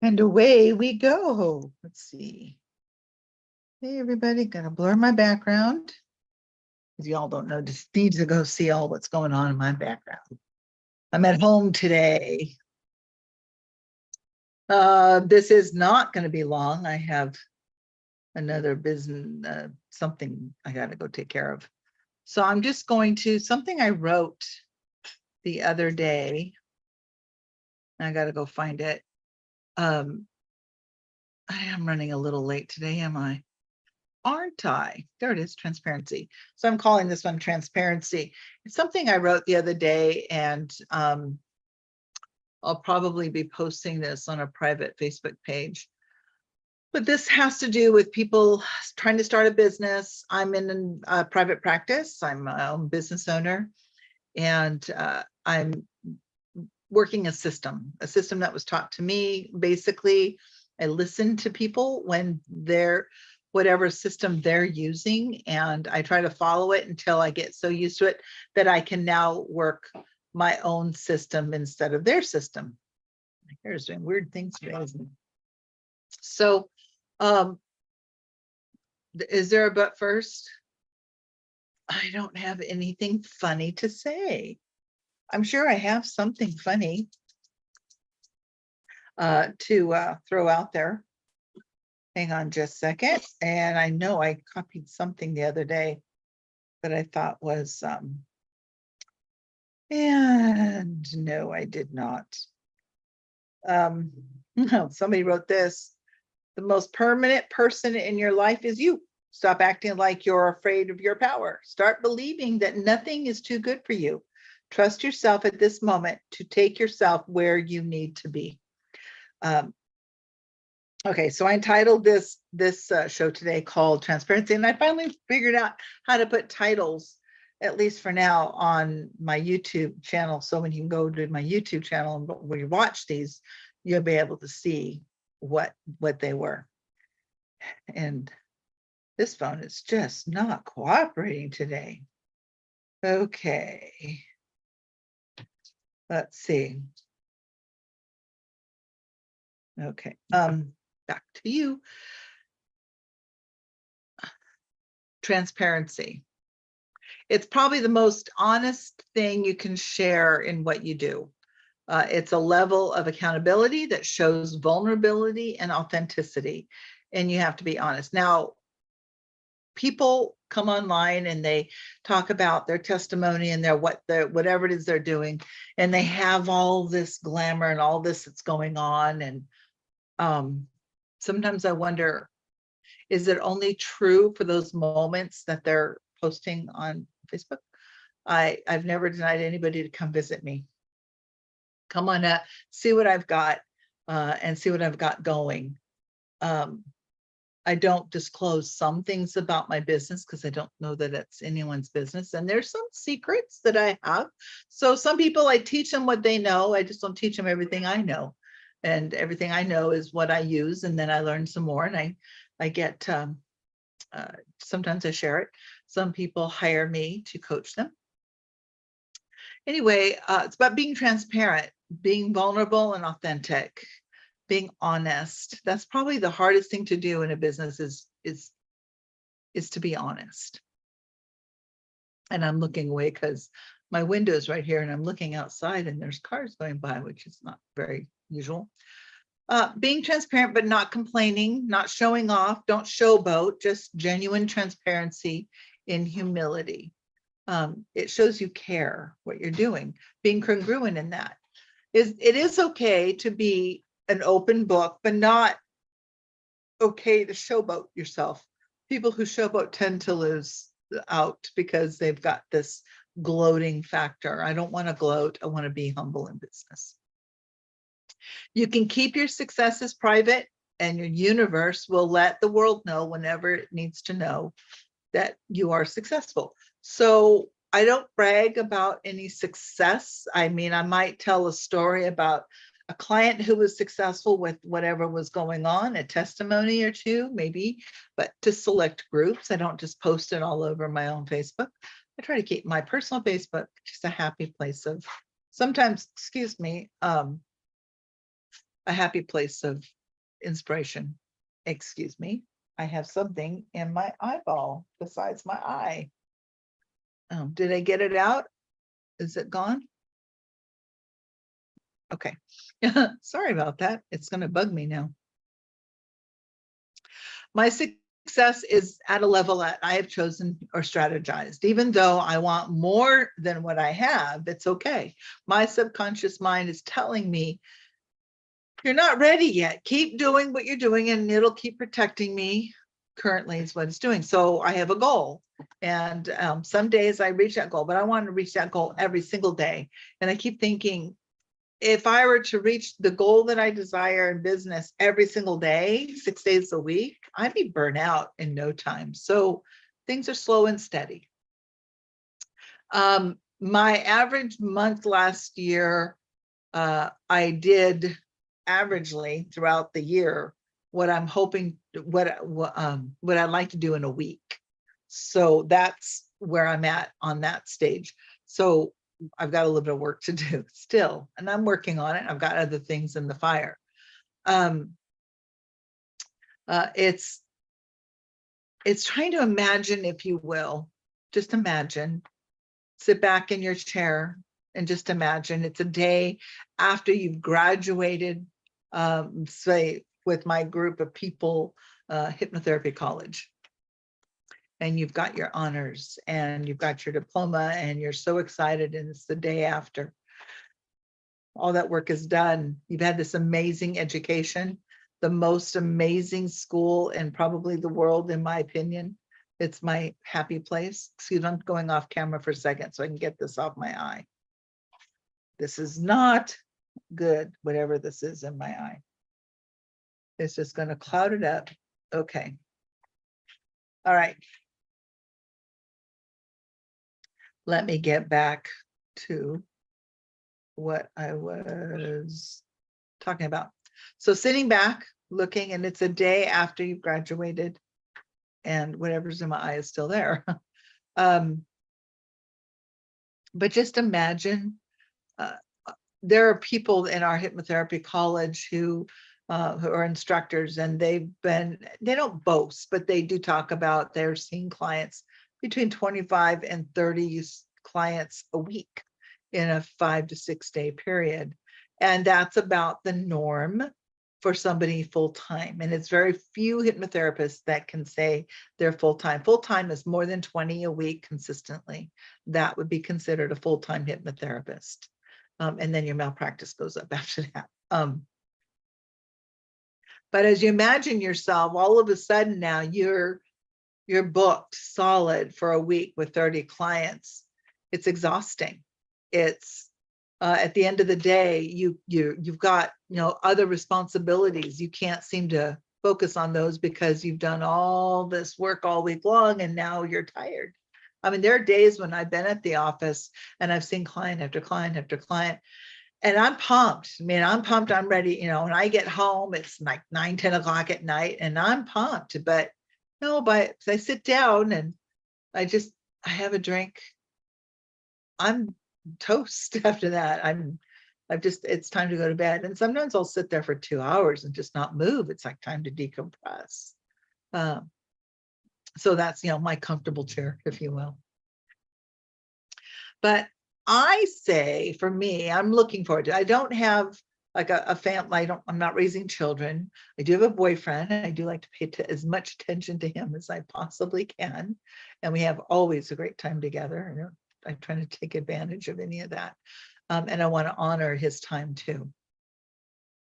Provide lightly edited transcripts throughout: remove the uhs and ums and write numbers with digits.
And away we go. Let's see. Hey, everybody, gonna blur my background. Because y'all don't know, just need to go see all what's going on in my background. I'm at home today. This is not going to be long. I have another business, something I got to go take care of. So I'm just going to, something I wrote the other day. I got to go find it. I am running a little late today, am I? Aren't I? There it is, transparency. So I'm calling this one transparency. It's something I wrote the other day, and I'll probably be posting this on a private Facebook page. But this has to do with people trying to start a business. I'm in a private practice. I'm my own business owner, and I'm working a system that was taught to me. Basically, I listen to people when they're whatever system they're using, and I try to follow it until I get so used to it that I can now work my own system instead of their system. My hair is doing weird things today, isn't it? So, is there a but first? I don't have anything funny to say. I'm sure I have something funny to throw out there. Hang on just a second. And I know I copied something the other day that I thought was, and no, I did not. No, somebody wrote this. The most permanent person in your life is you. Stop acting like you're afraid of your power. Start believing that nothing is too good for you. Trust yourself at this moment to take yourself where you need to be. Okay, so I entitled this show today called Transparency, and I finally figured out how to put titles, at least for now, on my YouTube channel. So when you go to my YouTube channel and when you watch these, you'll be able to see what they were. And this phone is just not cooperating today. Okay, let's see. Okay, back to you. Transparency. It's probably the most honest thing you can share in what you do. It's a level of accountability that shows vulnerability and authenticity, and you have to be honest. Now, people come online and they talk about their testimony and whatever it is they're doing, and they have all this glamour and all this that's going on. And sometimes I wonder, is it only true for those moments that they're posting on Facebook? I've never denied anybody to come visit me. Come on up, see what I've got, and see what I've got going. I don't disclose some things about my business because I don't know that it's anyone's business. And there's some secrets that I have. So some people, I teach them what they know. I just don't teach them everything I know. And everything I know is what I use. And then I learn some more, and I get, sometimes I share it. Some people hire me to coach them. Anyway, it's about being transparent, being vulnerable and authentic, being honest. That's probably the hardest thing to do in a business is to be honest. And I'm looking away because my window is right here and I'm looking outside and there's cars going by, which is not very usual. Being transparent, but not complaining, not showing off, don't showboat, just genuine transparency in humility. It shows you care what you're doing, being congruent in that. It is okay to be an open book, but not okay to showboat yourself. People who showboat tend to lose out because they've got this gloating factor. I don't want to gloat. I want to be humble in business. You can keep your successes private, and your universe will let the world know whenever it needs to know that you are successful. So I don't brag about any success. I mean, I might tell a story about a client who was successful with whatever was going on, a testimony or two, maybe, but to select groups. I don't just post it all over my own Facebook. I try to keep my personal Facebook just a happy place of sometimes, excuse me, a happy place of inspiration. Excuse me. I have something in my eyeball besides my eye. Did I get it out? Is it gone? Okay. Sorry about that. It's going to bug me now. My success is at a level that I have chosen or strategized. Even though I want more than what I have, it's okay. My subconscious mind is telling me, you're not ready yet. Keep doing what you're doing and it'll keep protecting me. Currently is what it's doing. So I have a goal. And some days I reach that goal, but I want to reach that goal every single day. And I keep thinking, if I were to reach the goal that I desire in business every single day, 6 days a week, I'd be burnt out in no time. So things are slow and steady. My average month last year, I did averagely throughout the year what I'm hoping, what I'd like to do in a week. So that's where I'm at on that stage. So I've got a little bit of work to do still, and I'm working on it. I've got other things in the fire. It's trying to imagine, if you will, just imagine, sit back in your chair and just imagine it's a day after you've graduated, say with my group of people, hypnotherapy college. And you've got your honors and you've got your diploma and you're so excited, and it's the day after all that work is done. You've had this amazing education, the most amazing school in probably the world, in my opinion. It's my happy place. Excuse me, I'm going off camera for a second so I can get this off my eye. This is not good, whatever this is in my eye. It's just going to cloud it up. Okay. All right. Let me get back to what I was talking about. So sitting back, looking, and it's a day after you've graduated and whatever's in my eye is still there. But just imagine, there are people in our hypnotherapy college who are instructors, and they don't boast, but they do talk about they're seeing clients between 25 and 30 clients a week in a 5 to 6 day period. And that's about the norm for somebody full-time. And it's very few hypnotherapists that can say they're full-time. Full-time is more than 20 a week consistently. That would be considered a full-time hypnotherapist. And then your malpractice goes up after that. But as you imagine yourself, all of a sudden now you're booked solid for a week with 30 clients. It's exhausting. It's at the end of the day, you've got other responsibilities. You can't seem to focus on those because you've done all this work all week long and now you're tired. I mean, there are days when I've been at the office and I've seen client after client after client, and I'm pumped. I mean, I'm pumped. I'm ready. When I get home, it's like 9, 10 o'clock at night and I'm pumped. But I sit down and I have a drink. I'm toast after that. It's time to go to bed. And sometimes I'll sit there for 2 hours and just not move. It's like time to decompress. So that's, my comfortable chair, if you will. But I say, for me, I'm looking forward to it. I don't have like a family. I'm not raising children. I do have a boyfriend, and I do like to pay as much attention to him as I possibly can. And we have always a great time together. I try to take advantage of any of that. And I want to honor his time too,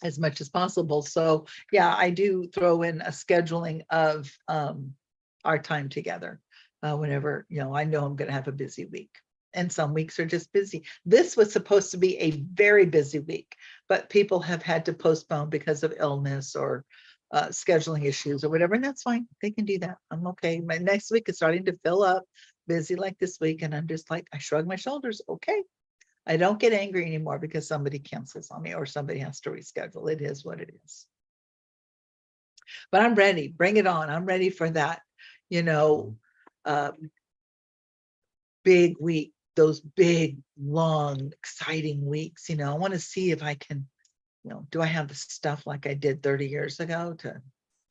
as much as possible. So yeah, I do throw in a scheduling of our time together whenever, I know I'm going to have a busy week. And some weeks are just busy. This was supposed to be a very busy week, but people have had to postpone because of illness or scheduling issues or whatever, and that's fine. They can do that. I'm okay. My next week is starting to fill up, busy like this week, and I'm just like, I shrug my shoulders. Okay. I don't get angry anymore because somebody cancels on me or somebody has to reschedule. It is what it is. But I'm ready. Bring it on. I'm ready for that, big week, those big, long, exciting weeks. I want to see if I can do I have the stuff like I did 30 years ago to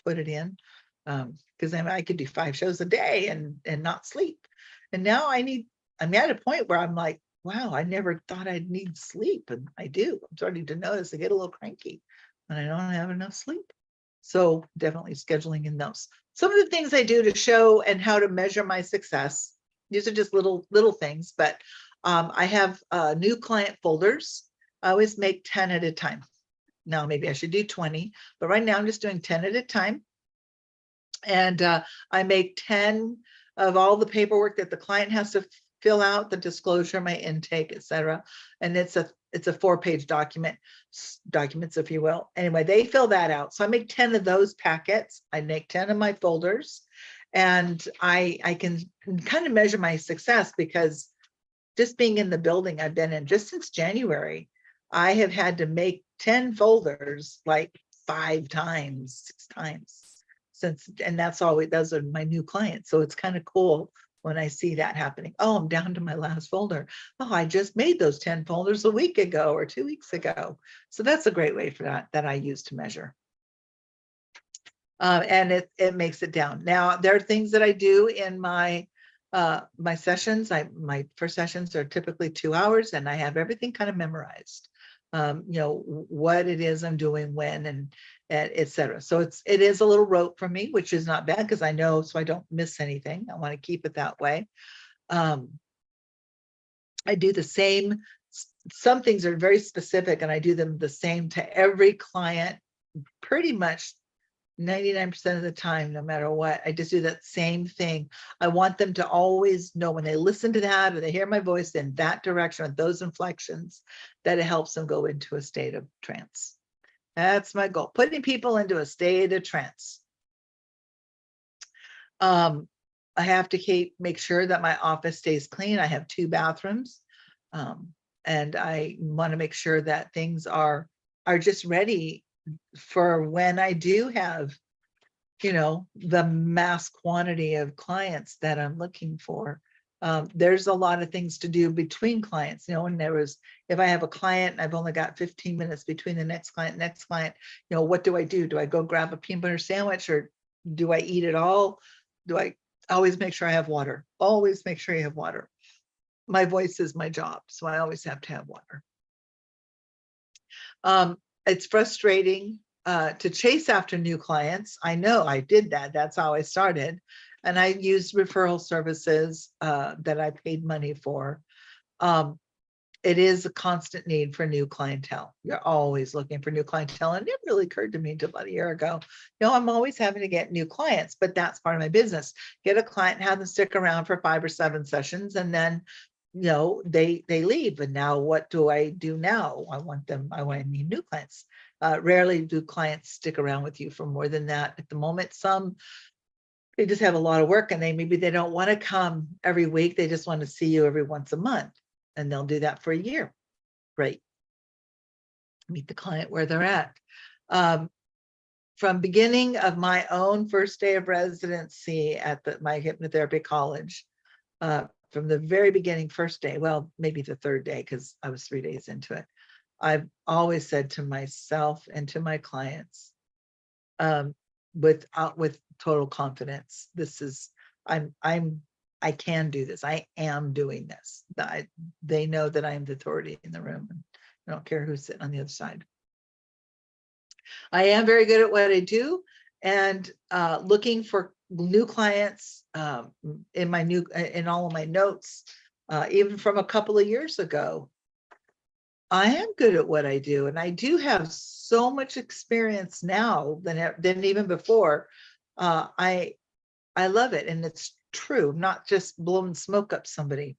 put it in? Because I could do 5 shows a day and not sleep. And now I'm at a point where I'm like, wow, I never thought I'd need sleep. And I do. I'm starting to notice I get a little cranky when I don't have enough sleep. So definitely scheduling in those. Some of the things I do to show and how to measure my success. These are just little things, but I have new client folders. I always make 10 at a time. Now maybe I should do 20, but right now I'm just doing 10 at a time. And I make 10 of all the paperwork that the client has to fill out, the disclosure, my intake, etc. And it's a 4-page documents, if you will. Anyway, they fill that out. So I make 10 of those packets. I make 10 of my folders, and I can kind of measure my success because just being in the building I've been in just since January, I have had to make 10 folders like 5 times, 6 times since, and that's always, those are my new clients. So it's kind of cool when I see that happening. Oh, I'm down to my last folder. Oh, I just made those 10 folders a week ago or 2 weeks ago. So that's a great way for that I use to measure. And it makes it down. Now, there are things that I do in my sessions. My first sessions are typically 2 hours, and I have everything kind of memorized. What it is I'm doing when and etc. So it is a little rote for me, which is not bad because I know, so I don't miss anything. I want to keep it that way. I do the same. Some things are very specific, and I do them the same to every client pretty much 99% of the time, no matter what. I just do that same thing. I want them to always know when they listen to that or they hear my voice in that direction with those inflections, that it helps them go into a state of trance. That's my goal, putting people into a state of trance. I have to make sure that my office stays clean. I have 2 bathrooms, and I want to make sure that things are just ready for when I do have, the mass quantity of clients that I'm looking for. There's a lot of things to do between clients, and if I have a client and I've only got 15 minutes between the next client, what do I do? Do I go grab a peanut butter sandwich, or do I eat it all? Do I always make sure I have water? Always make sure you have water. My voice is my job, so I always have to have water. It's frustrating to chase after new clients. I know I did that. That's how I started. And I used referral services that I paid money for. It is a constant need for new clientele. You're always looking for new clientele. And it really occurred to me until about a year ago, I'm always having to get new clients, but that's part of my business. Get a client, have them stick around for 5 or 7 sessions, and then they leave. And now what do I do now? I need new clients. Rarely do clients stick around with you for more than that. At the moment, some, they just have a lot of work, and maybe they don't want to come every week. They just want to see you every once a month, and they'll do that for a year. Great. Meet the client where they're at. From beginning of my own first day of residency at my hypnotherapy college, from the very beginning, first day, well, maybe the 3rd day, because I was 3 days into it, I've always said to myself and to my clients, with total confidence, I can do this. I am doing this. They know that I am the authority in the room. And I don't care who's sitting on the other side. I am very good at what I do, and looking for new clients in all of my notes, even from a couple of years ago. I am good at what I do, and I do have so much experience now than even before. I love it, and it's true. Not just blowing smoke up somebody,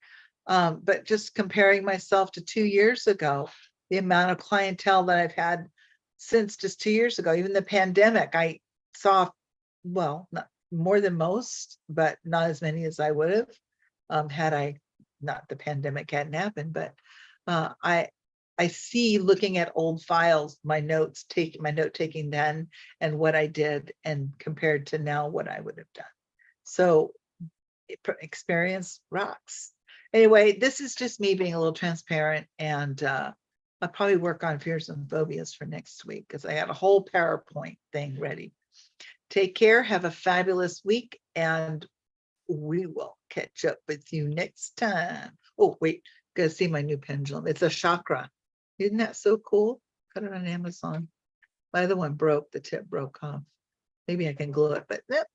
but just comparing myself to 2 years ago, the amount of clientele that I've had since just 2 years ago. Even the pandemic, I saw, well, not more than most, but not as many as I would have had I not the pandemic hadn't happened. But I see, looking at old files, my note taking then and what I did, and compared to now what I would have done. So experience rocks. Anyway, this is just me being a little transparent and I'll probably work on fears and phobias for next week because I had a whole PowerPoint thing ready. Take care. Have a fabulous week, and we will catch up with you next time. Oh, wait, gotta see my new pendulum. It's a chakra. Isn't that so cool? Got it on Amazon. My other one broke, the tip broke off. Maybe I can glue it, but nope,